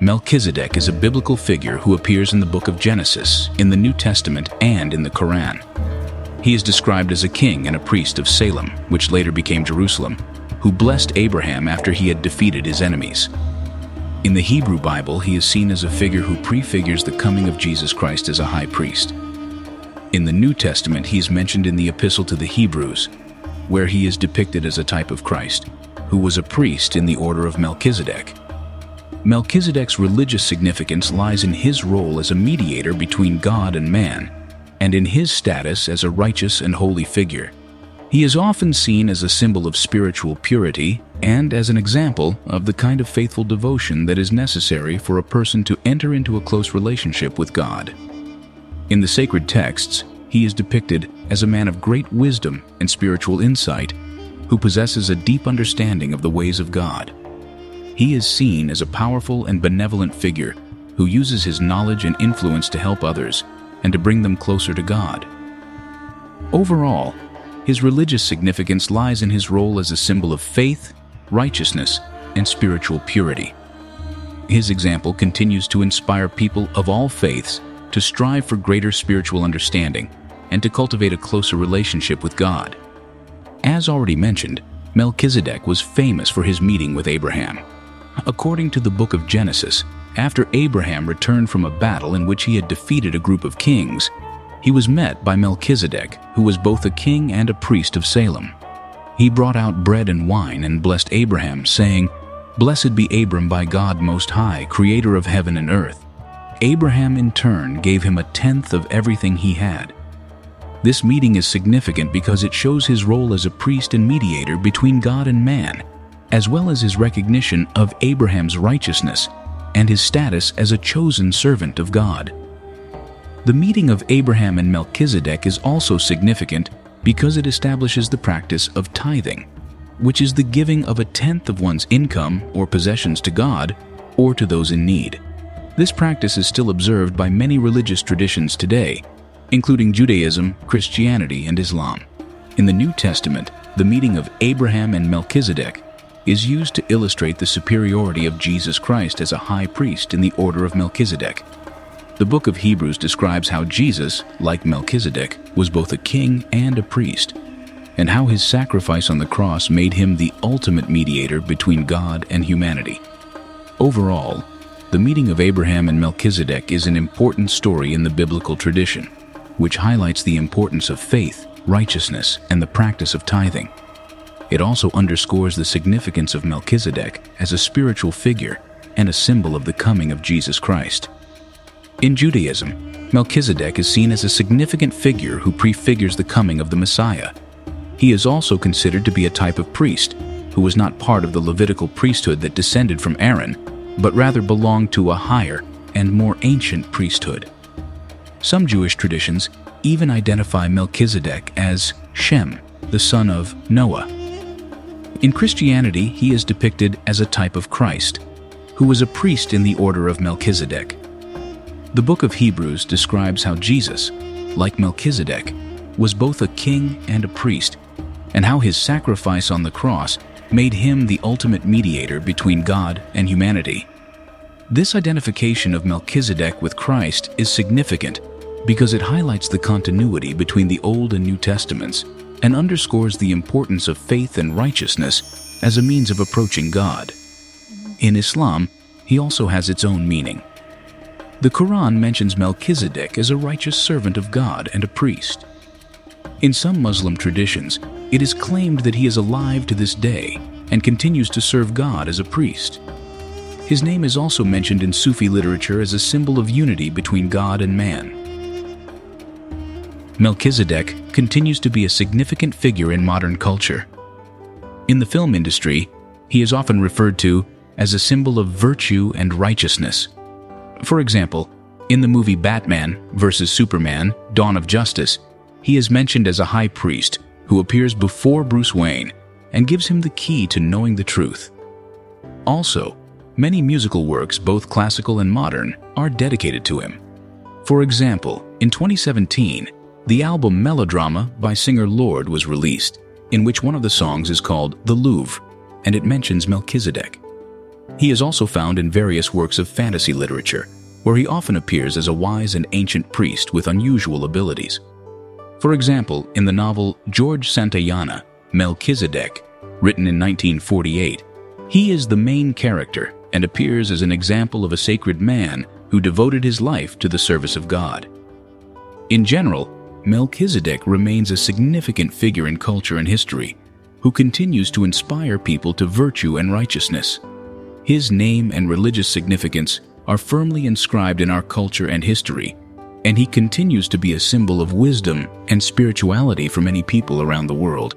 Melchizedek is a biblical figure who appears in the book of Genesis, in the New Testament, and in the Koran. He is described as a king and a priest of Salem, which later became Jerusalem, who blessed Abraham after he had defeated his enemies. In the Hebrew Bible, he is seen as a figure who prefigures the coming of Jesus Christ as a high priest. In the New Testament, he is mentioned in the Epistle to the Hebrews, where he is depicted as a type of Christ, who was a priest in the order of Melchizedek. Melchizedek's religious significance lies in his role as a mediator between God and man, and in his status as a righteous and holy figure. He is often seen as a symbol of spiritual purity and as an example of the kind of faithful devotion that is necessary for a person to enter into a close relationship with God. In the sacred texts, he is depicted as a man of great wisdom and spiritual insight who possesses a deep understanding of the ways of God. He is seen as a powerful and benevolent figure who uses his knowledge and influence to help others and to bring them closer to God. Overall, his religious significance lies in his role as a symbol of faith, righteousness, and spiritual purity. His example continues to inspire people of all faiths to strive for greater spiritual understanding and to cultivate a closer relationship with God. As already mentioned, Melchizedek was famous for his meeting with Abraham. According to the book of Genesis, after Abraham returned from a battle in which he had defeated a group of kings, he was met by Melchizedek, who was both a king and a priest of Salem. He brought out bread and wine and blessed Abraham, saying, "Blessed be Abram by God Most High, creator of heaven and earth." Abraham in turn gave him a tenth of everything he had. This meeting is significant because it shows his role as a priest and mediator between God and man, as well as his recognition of Abraham's righteousness and his status as a chosen servant of God. The meeting of Abraham and Melchizedek is also significant because it establishes the practice of tithing, which is the giving of a tenth of one's income or possessions to God or to those in need. This practice is still observed by many religious traditions today, including Judaism, Christianity, and Islam. In the New Testament, the meeting of Abraham and Melchizedek is used to illustrate the superiority of Jesus Christ as a high priest in the order of Melchizedek. The book of Hebrews describes how Jesus, like Melchizedek, was both a king and a priest, and how his sacrifice on the cross made him the ultimate mediator between God and humanity. Overall, the meeting of Abraham and Melchizedek is an important story in the biblical tradition, which highlights the importance of faith, righteousness, and the practice of tithing. It also underscores the significance of Melchizedek as a spiritual figure and a symbol of the coming of Jesus Christ. In Judaism, Melchizedek is seen as a significant figure who prefigures the coming of the Messiah. He is also considered to be a type of priest who was not part of the Levitical priesthood that descended from Aaron, but rather belonged to a higher and more ancient priesthood. Some Jewish traditions even identify Melchizedek as Shem, the son of Noah. In Christianity, he is depicted as a type of Christ, who was a priest in the order of Melchizedek. The book of Hebrews describes how Jesus, like Melchizedek, was both a king and a priest, and how his sacrifice on the cross made him the ultimate mediator between God and humanity. This identification of Melchizedek with Christ is significant because it highlights the continuity between the Old and New Testaments and underscores the importance of faith and righteousness as a means of approaching God. In Islam, he also has its own meaning. The Koran mentions Melchizedek as a righteous servant of God and a priest. In some Muslim traditions, it is claimed that he is alive to this day and continues to serve God as a priest. His name is also mentioned in Sufi literature as a symbol of unity between God and man. Melchizedek continues to be a significant figure in modern culture. In the film industry, he is often referred to as a symbol of virtue and righteousness. For example, in the movie Batman vs. Superman: Dawn of Justice, he is mentioned as a high priest who appears before Bruce Wayne and gives him the key to knowing the truth. Also, many musical works, both classical and modern, are dedicated to him. For example, in 2017, the album Melodrama by singer Lorde was released, in which one of the songs is called The Louvre, and it mentions Melchizedek. He is also found in various works of fantasy literature, where he often appears as a wise and ancient priest with unusual abilities. For example, in the novel George Santayana, Melchizedek, written in 1948, he is the main character and appears as an example of a sacred man who devoted his life to the service of God. In general, Melchizedek remains a significant figure in culture and history, who continues to inspire people to virtue and righteousness. His name and religious significance are firmly inscribed in our culture and history, and he continues to be a symbol of wisdom and spirituality for many people around the world.